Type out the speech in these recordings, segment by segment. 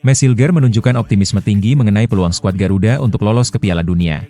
Mes Hilger menunjukkan optimisme tinggi mengenai peluang skuad Garuda untuk lolos ke Piala Dunia.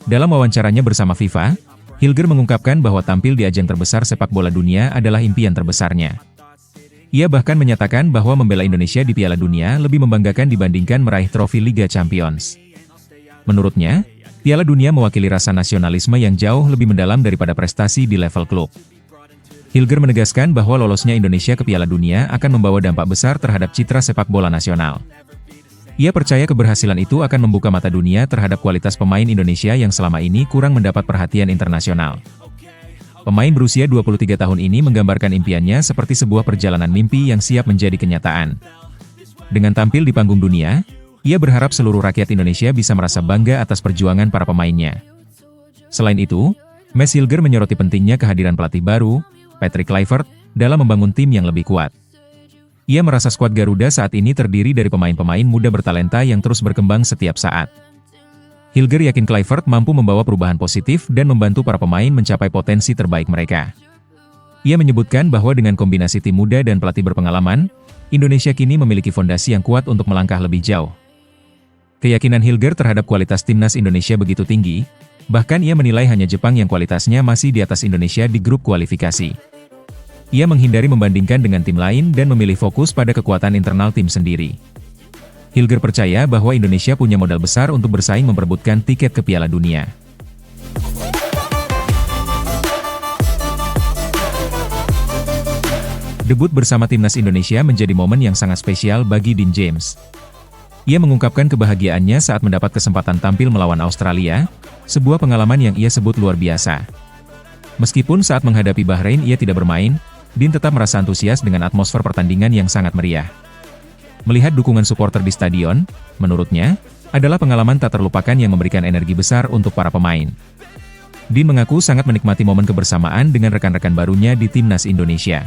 Dalam wawancaranya bersama FIFA, Hilger mengungkapkan bahwa tampil di ajang terbesar sepak bola dunia adalah impian terbesarnya. Ia bahkan menyatakan bahwa membela Indonesia di Piala Dunia lebih membanggakan dibandingkan meraih trofi Liga Champions. Menurutnya, Piala Dunia mewakili rasa nasionalisme yang jauh lebih mendalam daripada prestasi di level klub. Hilger menegaskan bahwa lolosnya Indonesia ke Piala Dunia akan membawa dampak besar terhadap citra sepak bola nasional. Ia percaya keberhasilan itu akan membuka mata dunia terhadap kualitas pemain Indonesia yang selama ini kurang mendapat perhatian internasional. Pemain berusia 23 tahun ini menggambarkan impiannya seperti sebuah perjalanan mimpi yang siap menjadi kenyataan. Dengan tampil di panggung dunia, ia berharap seluruh rakyat Indonesia bisa merasa bangga atas perjuangan para pemainnya. Selain itu, Mes Hilger menyoroti pentingnya kehadiran pelatih baru, Patrick Kluivert, dalam membangun tim yang lebih kuat. Ia merasa skuad Garuda saat ini terdiri dari pemain-pemain muda bertalenta yang terus berkembang setiap saat. Hilger yakin Kluivert mampu membawa perubahan positif dan membantu para pemain mencapai potensi terbaik mereka. Ia menyebutkan bahwa dengan kombinasi tim muda dan pelatih berpengalaman, Indonesia kini memiliki fondasi yang kuat untuk melangkah lebih jauh. Keyakinan Hilger terhadap kualitas timnas Indonesia begitu tinggi, bahkan ia menilai hanya Jepang yang kualitasnya masih di atas Indonesia di grup kualifikasi. Ia menghindari membandingkan dengan tim lain dan memilih fokus pada kekuatan internal tim sendiri. Hilger percaya bahwa Indonesia punya modal besar untuk bersaing memperebutkan tiket ke Piala Dunia. Debut bersama timnas Indonesia menjadi momen yang sangat spesial bagi Dean James. Ia mengungkapkan kebahagiaannya saat mendapat kesempatan tampil melawan Australia, sebuah pengalaman yang ia sebut luar biasa. Meskipun saat menghadapi Bahrain ia tidak bermain, Dean tetap merasa antusias dengan atmosfer pertandingan yang sangat meriah. Melihat dukungan supporter di stadion, menurutnya, adalah pengalaman tak terlupakan yang memberikan energi besar untuk para pemain. Dean mengaku sangat menikmati momen kebersamaan dengan rekan-rekan barunya di timnas Indonesia.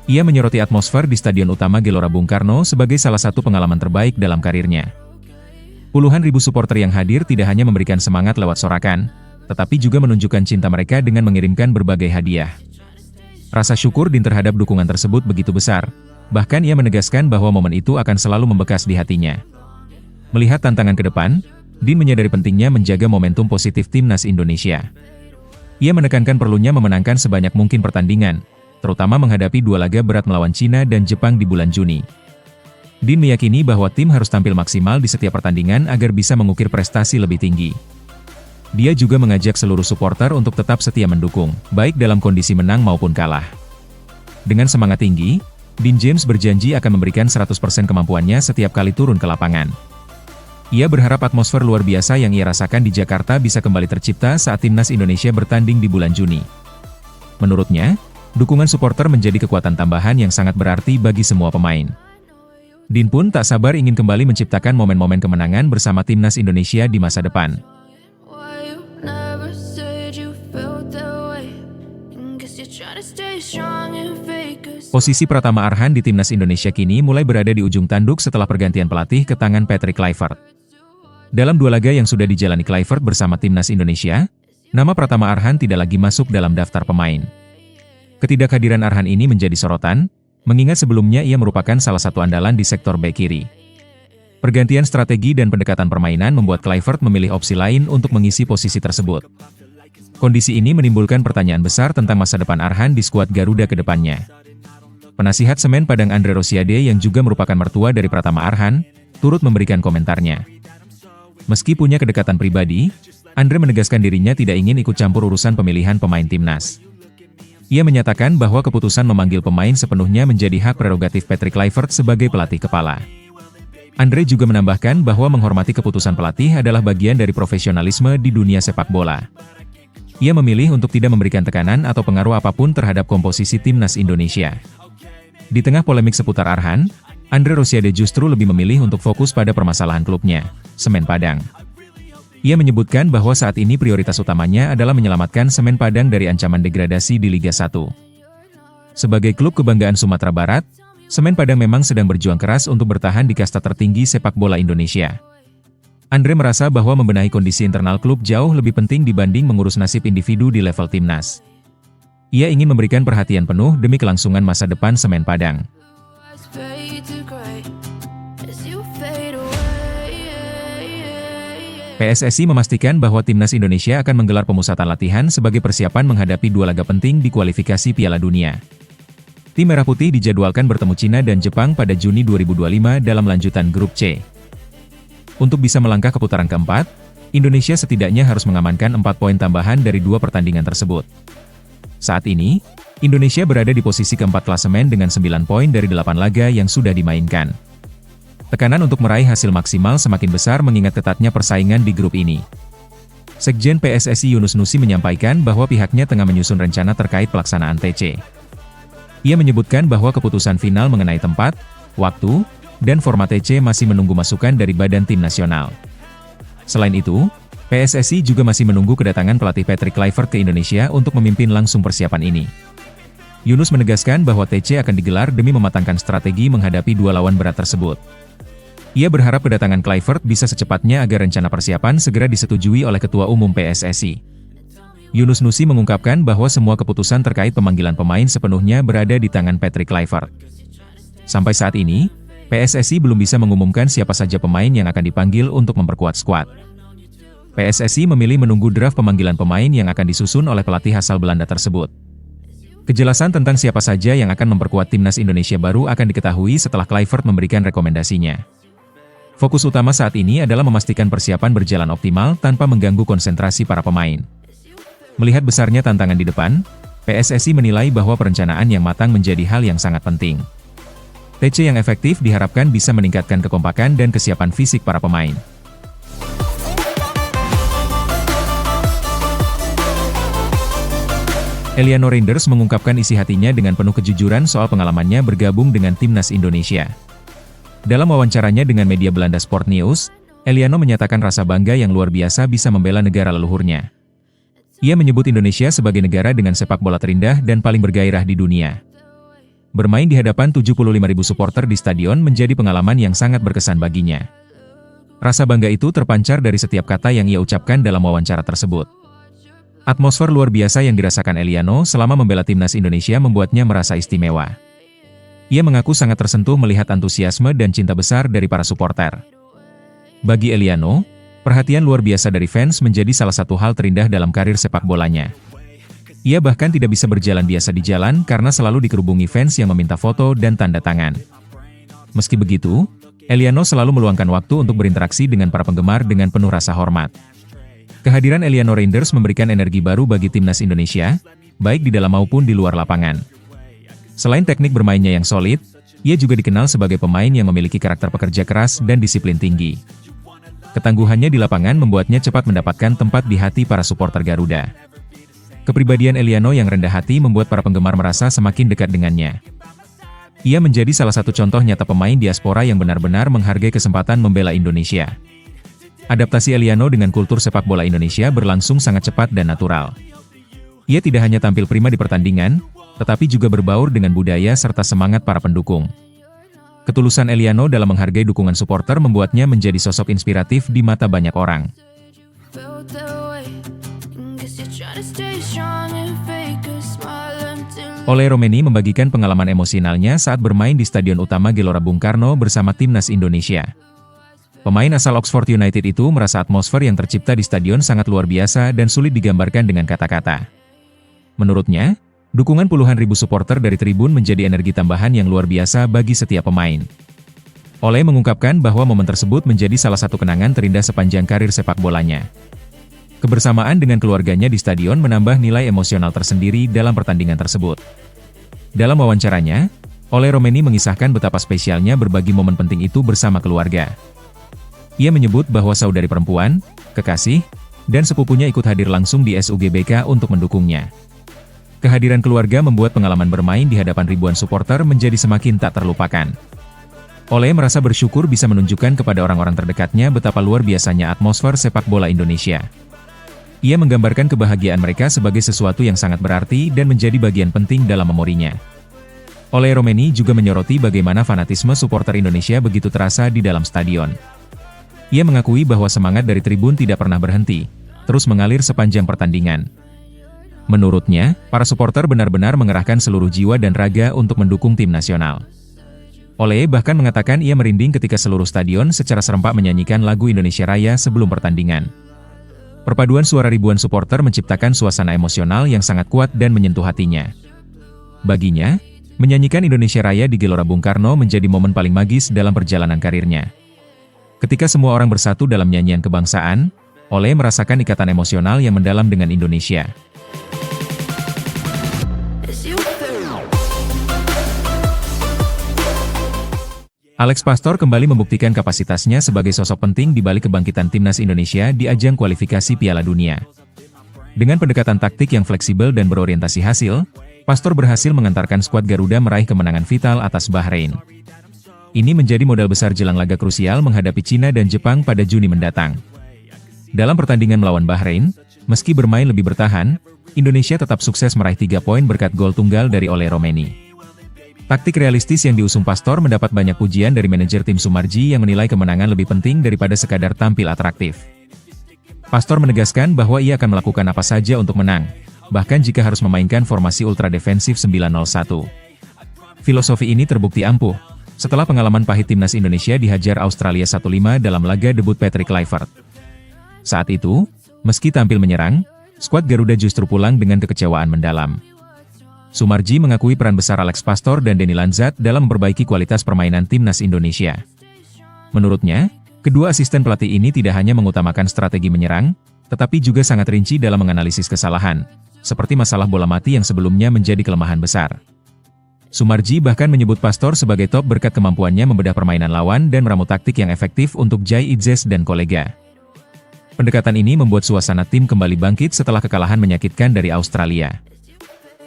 Ia menyoroti atmosfer di Stadion Utama Gelora Bung Karno sebagai salah satu pengalaman terbaik dalam karirnya. Puluhan ribu supporter yang hadir tidak hanya memberikan semangat lewat sorakan, tetapi juga menunjukkan cinta mereka dengan mengirimkan berbagai hadiah. Rasa syukur Dean terhadap dukungan tersebut begitu besar, bahkan ia menegaskan bahwa momen itu akan selalu membekas di hatinya. Melihat tantangan ke depan, Dean menyadari pentingnya menjaga momentum positif timnas Indonesia. Ia menekankan perlunya memenangkan sebanyak mungkin pertandingan, terutama menghadapi dua laga berat melawan Cina dan Jepang di bulan Juni. Dean meyakini bahwa tim harus tampil maksimal di setiap pertandingan agar bisa mengukir prestasi lebih tinggi. Dia juga mengajak seluruh supporter untuk tetap setia mendukung, baik dalam kondisi menang maupun kalah. Dengan semangat tinggi, Dean James berjanji akan memberikan 100% kemampuannya setiap kali turun ke lapangan. Ia berharap atmosfer luar biasa yang ia rasakan di Jakarta bisa kembali tercipta saat timnas Indonesia bertanding di bulan Juni. Menurutnya, dukungan supporter menjadi kekuatan tambahan yang sangat berarti bagi semua pemain. Dean pun tak sabar ingin kembali menciptakan momen-momen kemenangan bersama timnas Indonesia di masa depan. Posisi Pratama Arhan di timnas Indonesia kini mulai berada di ujung tanduk setelah pergantian pelatih ke tangan Patrick Kluivert. Dalam dua laga yang sudah dijalani Kluivert bersama timnas Indonesia, nama Pratama Arhan tidak lagi masuk dalam daftar pemain. Ketidakhadiran Arhan ini menjadi sorotan, mengingat sebelumnya ia merupakan salah satu andalan di sektor bek kiri. Pergantian strategi dan pendekatan permainan membuat Kluivert memilih opsi lain untuk mengisi posisi tersebut. Kondisi ini menimbulkan pertanyaan besar tentang masa depan Arhan di skuad Garuda ke depannya. Penasihat Semen Padang Andre Rosiade yang juga merupakan mertua dari Pratama Arhan, turut memberikan komentarnya. Meski punya kedekatan pribadi, Andre menegaskan dirinya tidak ingin ikut campur urusan pemilihan pemain timnas. Ia menyatakan bahwa keputusan memanggil pemain sepenuhnya menjadi hak prerogatif Patrick Kluivert sebagai pelatih kepala. Andre juga menambahkan bahwa menghormati keputusan pelatih adalah bagian dari profesionalisme di dunia sepak bola. Ia memilih untuk tidak memberikan tekanan atau pengaruh apapun terhadap komposisi timnas Indonesia. Di tengah polemik seputar Arhan, Andre Rosiade justru lebih memilih untuk fokus pada permasalahan klubnya, Semen Padang. Ia menyebutkan bahwa saat ini prioritas utamanya adalah menyelamatkan Semen Padang dari ancaman degradasi di Liga 1. Sebagai klub kebanggaan Sumatera Barat, Semen Padang memang sedang berjuang keras untuk bertahan di kasta tertinggi sepak bola Indonesia. Andre merasa bahwa membenahi kondisi internal klub jauh lebih penting dibanding mengurus nasib individu di level timnas. Ia ingin memberikan perhatian penuh demi kelangsungan masa depan Semen Padang. PSSI memastikan bahwa timnas Indonesia akan menggelar pemusatan latihan sebagai persiapan menghadapi dua laga penting di kualifikasi Piala Dunia. Tim Merah Putih dijadwalkan bertemu Cina dan Jepang pada Juni 2025 dalam lanjutan Grup C. Untuk bisa melangkah ke putaran keempat, Indonesia setidaknya harus mengamankan 4 poin tambahan dari 2 pertandingan tersebut. Saat ini, Indonesia berada di posisi keempat klasemen dengan 9 poin dari 8 laga yang sudah dimainkan. Tekanan untuk meraih hasil maksimal semakin besar mengingat ketatnya persaingan di grup ini. Sekjen PSSI Yunus Nusi menyampaikan bahwa pihaknya tengah menyusun rencana terkait pelaksanaan TC. Ia menyebutkan bahwa keputusan final mengenai tempat, waktu, dan format TC masih menunggu masukan dari Badan Tim Nasional. Selain itu, PSSI juga masih menunggu kedatangan pelatih Patrick Kluivert ke Indonesia untuk memimpin langsung persiapan ini. Yunus menegaskan bahwa TC akan digelar demi mematangkan strategi menghadapi dua lawan berat tersebut. Ia berharap kedatangan Kluivert bisa secepatnya agar rencana persiapan segera disetujui oleh Ketua Umum PSSI. Yunus Nusi mengungkapkan bahwa semua keputusan terkait pemanggilan pemain sepenuhnya berada di tangan Patrick Kluivert. Sampai saat ini, PSSI belum bisa mengumumkan siapa saja pemain yang akan dipanggil untuk memperkuat skuad. PSSI memilih menunggu draft pemanggilan pemain yang akan disusun oleh pelatih asal Belanda tersebut. Kejelasan tentang siapa saja yang akan memperkuat timnas Indonesia baru akan diketahui setelah Kluivert memberikan rekomendasinya. Fokus utama saat ini adalah memastikan persiapan berjalan optimal tanpa mengganggu konsentrasi para pemain. Melihat besarnya tantangan di depan, PSSI menilai bahwa perencanaan yang matang menjadi hal yang sangat penting. TC yang efektif diharapkan bisa meningkatkan kekompakan dan kesiapan fisik para pemain. Eliano Reinders mengungkapkan isi hatinya dengan penuh kejujuran soal pengalamannya bergabung dengan timnas Indonesia. Dalam wawancaranya dengan media Belanda Sport News, Eliano menyatakan rasa bangga yang luar biasa bisa membela negara leluhurnya. Ia menyebut Indonesia sebagai negara dengan sepak bola terindah dan paling bergairah di dunia. Bermain di hadapan 75.000 supporter di stadion menjadi pengalaman yang sangat berkesan baginya. Rasa bangga itu terpancar dari setiap kata yang ia ucapkan dalam wawancara tersebut. Atmosfer luar biasa yang dirasakan Eliano selama membela timnas Indonesia membuatnya merasa istimewa. Ia mengaku sangat tersentuh melihat antusiasme dan cinta besar dari para supporter. Bagi Eliano, perhatian luar biasa dari fans menjadi salah satu hal terindah dalam karir sepak bolanya. Ia bahkan tidak bisa berjalan biasa di jalan karena selalu dikerubungi fans yang meminta foto dan tanda tangan. Meski begitu, Eliano selalu meluangkan waktu untuk berinteraksi dengan para penggemar dengan penuh rasa hormat. Kehadiran Eliano Reinders memberikan energi baru bagi timnas Indonesia, baik di dalam maupun di luar lapangan. Selain teknik bermainnya yang solid, ia juga dikenal sebagai pemain yang memiliki karakter pekerja keras dan disiplin tinggi. Ketangguhannya di lapangan membuatnya cepat mendapatkan tempat di hati para supporter Garuda. Kepribadian Eliano yang rendah hati membuat para penggemar merasa semakin dekat dengannya. Ia menjadi salah satu contoh nyata pemain diaspora yang benar-benar menghargai kesempatan membela Indonesia. Adaptasi Eliano dengan kultur sepak bola Indonesia berlangsung sangat cepat dan natural. Ia tidak hanya tampil prima di pertandingan, tetapi juga berbaur dengan budaya serta semangat para pendukung. Ketulusan Eliano dalam menghargai dukungan supporter membuatnya menjadi sosok inspiratif di mata banyak orang. Ole Romeni membagikan pengalaman emosionalnya saat bermain di Stadion Utama Gelora Bung Karno bersama timnas Indonesia. Pemain asal Oxford United itu merasa atmosfer yang tercipta di stadion sangat luar biasa dan sulit digambarkan dengan kata-kata. Menurutnya, dukungan puluhan ribu supporter dari tribun menjadi energi tambahan yang luar biasa bagi setiap pemain. Ole mengungkapkan bahwa momen tersebut menjadi salah satu kenangan terindah sepanjang karir sepak bolanya. Kebersamaan dengan keluarganya di stadion menambah nilai emosional tersendiri dalam pertandingan tersebut. Dalam wawancaranya, Ole Romeni mengisahkan betapa spesialnya berbagi momen penting itu bersama keluarga. Ia menyebut bahwa saudari perempuan, kekasih, dan sepupunya ikut hadir langsung di SUGBK untuk mendukungnya. Kehadiran keluarga membuat pengalaman bermain di hadapan ribuan supporter menjadi semakin tak terlupakan. Ole merasa bersyukur bisa menunjukkan kepada orang-orang terdekatnya betapa luar biasanya atmosfer sepak bola Indonesia. Ia menggambarkan kebahagiaan mereka sebagai sesuatu yang sangat berarti dan menjadi bagian penting dalam memorinya. Ole Romeni juga menyoroti bagaimana fanatisme supporter Indonesia begitu terasa di dalam stadion. Ia mengakui bahwa semangat dari tribun tidak pernah berhenti, terus mengalir sepanjang pertandingan. Menurutnya, para supporter benar-benar mengerahkan seluruh jiwa dan raga untuk mendukung tim nasional. Ole bahkan mengatakan ia merinding ketika seluruh stadion secara serempak menyanyikan lagu Indonesia Raya sebelum pertandingan. Perpaduan suara ribuan supporter menciptakan suasana emosional yang sangat kuat dan menyentuh hatinya. Baginya, menyanyikan Indonesia Raya di Gelora Bung Karno menjadi momen paling magis dalam perjalanan karirnya. Ketika semua orang bersatu dalam nyanyian kebangsaan, Ole merasakan ikatan emosional yang mendalam dengan Indonesia. Alex Pastor kembali membuktikan kapasitasnya sebagai sosok penting di balik kebangkitan timnas Indonesia di ajang kualifikasi Piala Dunia. Dengan pendekatan taktik yang fleksibel dan berorientasi hasil, Pastor berhasil mengantarkan skuad Garuda meraih kemenangan vital atas Bahrain. Ini menjadi modal besar jelang laga krusial menghadapi Cina dan Jepang pada Juni mendatang. Dalam pertandingan melawan Bahrain, meski bermain lebih bertahan, Indonesia tetap sukses meraih 3 poin berkat gol tunggal dari Ole Romeni. Taktik realistis yang diusung Pastor mendapat banyak pujian dari manajer tim Sumarji yang menilai kemenangan lebih penting daripada sekadar tampil atraktif. Pastor menegaskan bahwa ia akan melakukan apa saja untuk menang, bahkan jika harus memainkan formasi ultra defensif 901. Filosofi ini terbukti ampuh, setelah pengalaman pahit timnas Indonesia dihajar Australia 1-5 dalam laga debut Patrick Kluivert. Saat itu, meski tampil menyerang, skuad Garuda justru pulang dengan kekecewaan mendalam. Sumarji mengakui peran besar Alex Pastor dan Denny Lanzat dalam memperbaiki kualitas permainan timnas Indonesia. Menurutnya, kedua asisten pelatih ini tidak hanya mengutamakan strategi menyerang, tetapi juga sangat rinci dalam menganalisis kesalahan, seperti masalah bola mati yang sebelumnya menjadi kelemahan besar. Sumarji bahkan menyebut Pastor sebagai top berkat kemampuannya membedah permainan lawan dan meramu taktik yang efektif untuk Jai Idzes dan kolega. Pendekatan ini membuat suasana tim kembali bangkit setelah kekalahan menyakitkan dari Australia.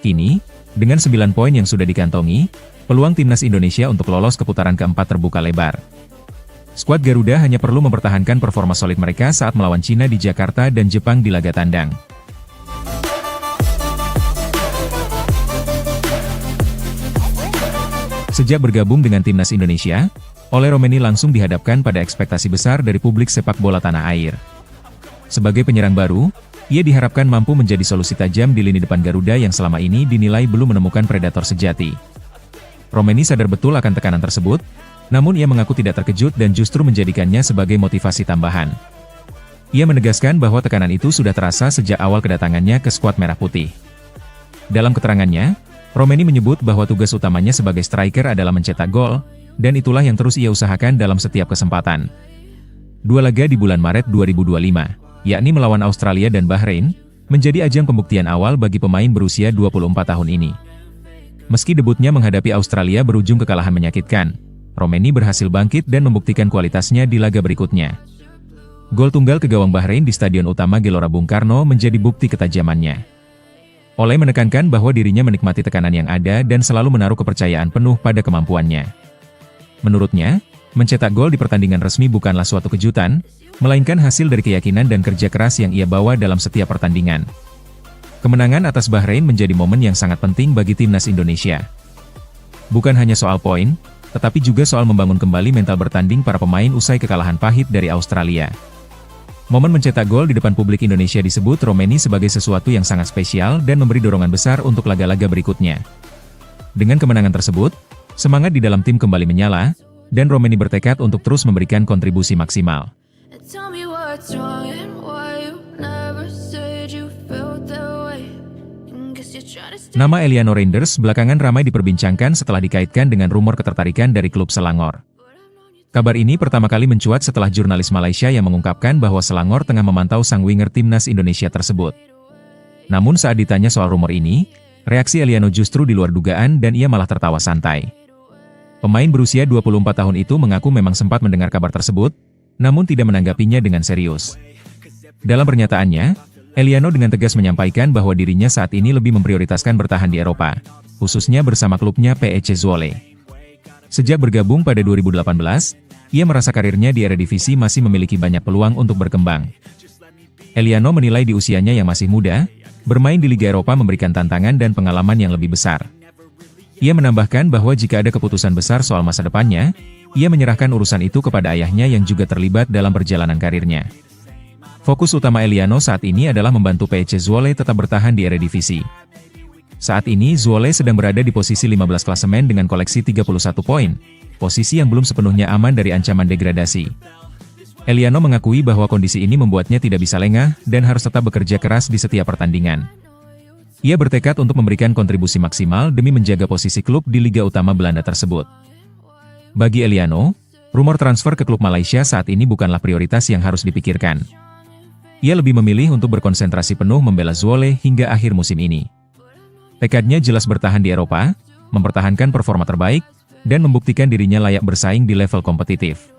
Kini, dengan 9 poin yang sudah dikantongi, peluang timnas Indonesia untuk lolos ke putaran keempat terbuka lebar. Skuad Garuda hanya perlu mempertahankan performa solid mereka saat melawan Cina di Jakarta dan Jepang di laga tandang. Sejak bergabung dengan timnas Indonesia, Ole Romeni langsung dihadapkan pada ekspektasi besar dari publik sepak bola tanah air. Sebagai penyerang baru, ia diharapkan mampu menjadi solusi tajam di lini depan Garuda yang selama ini dinilai belum menemukan predator sejati. Romeni sadar betul akan tekanan tersebut, namun ia mengaku tidak terkejut dan justru menjadikannya sebagai motivasi tambahan. Ia menegaskan bahwa tekanan itu sudah terasa sejak awal kedatangannya ke skuad Merah Putih. Dalam keterangannya, Romeni menyebut bahwa tugas utamanya sebagai striker adalah mencetak gol, dan itulah yang terus ia usahakan dalam setiap kesempatan. 2 laga di bulan Maret 2025. Yakni melawan Australia dan Bahrain, menjadi ajang pembuktian awal bagi pemain berusia 24 tahun ini. Meski debutnya menghadapi Australia berujung kekalahan menyakitkan, Romeni berhasil bangkit dan membuktikan kualitasnya di laga berikutnya. Gol tunggal ke gawang Bahrain di Stadion Utama Gelora Bung Karno menjadi bukti ketajamannya. Ole menekankan bahwa dirinya menikmati tekanan yang ada dan selalu menaruh kepercayaan penuh pada kemampuannya. Menurutnya, mencetak gol di pertandingan resmi bukanlah suatu kejutan, melainkan hasil dari keyakinan dan kerja keras yang ia bawa dalam setiap pertandingan. Kemenangan atas Bahrain menjadi momen yang sangat penting bagi timnas Indonesia. Bukan hanya soal poin, tetapi juga soal membangun kembali mental bertanding para pemain usai kekalahan pahit dari Australia. Momen mencetak gol di depan publik Indonesia disebut Romeni sebagai sesuatu yang sangat spesial dan memberi dorongan besar untuk laga-laga berikutnya. Dengan kemenangan tersebut, semangat di dalam tim kembali menyala, dan Romeni bertekad untuk terus memberikan kontribusi maksimal. Nama Eliano Reinders belakangan ramai diperbincangkan setelah dikaitkan dengan rumor ketertarikan dari klub Selangor. Kabar ini pertama kali mencuat setelah jurnalis Malaysia yang mengungkapkan bahwa Selangor tengah memantau sang winger timnas Indonesia tersebut. Namun saat ditanya soal rumor ini, reaksi Eliano justru di luar dugaan dan ia malah tertawa santai. Pemain berusia 24 tahun itu mengaku memang sempat mendengar kabar tersebut, namun tidak menanggapinya dengan serius. Dalam pernyataannya, Eliano dengan tegas menyampaikan bahwa dirinya saat ini lebih memprioritaskan bertahan di Eropa, khususnya bersama klubnya PEC Zwolle. Sejak bergabung pada 2018, ia merasa karirnya di Eredivisie masih memiliki banyak peluang untuk berkembang. Eliano menilai di usianya yang masih muda, bermain di Liga Eropa memberikan tantangan dan pengalaman yang lebih besar. Ia menambahkan bahwa jika ada keputusan besar soal masa depannya, ia menyerahkan urusan itu kepada ayahnya yang juga terlibat dalam perjalanan karirnya. Fokus utama Eliano saat ini adalah membantu PEC Zwolle tetap bertahan di Eredivisie. Saat ini Zwolle sedang berada di posisi 15 klasemen dengan koleksi 31 poin, posisi yang belum sepenuhnya aman dari ancaman degradasi. Eliano mengakui bahwa kondisi ini membuatnya tidak bisa lengah dan harus tetap bekerja keras di setiap pertandingan. Ia bertekad untuk memberikan kontribusi maksimal demi menjaga posisi klub di Liga Utama Belanda tersebut. Bagi Eliano, rumor transfer ke klub Malaysia saat ini bukanlah prioritas yang harus dipikirkan. Ia lebih memilih untuk berkonsentrasi penuh membela Zwolle hingga akhir musim ini. Tekadnya jelas bertahan di Eropa, mempertahankan performa terbaik, dan membuktikan dirinya layak bersaing di level kompetitif.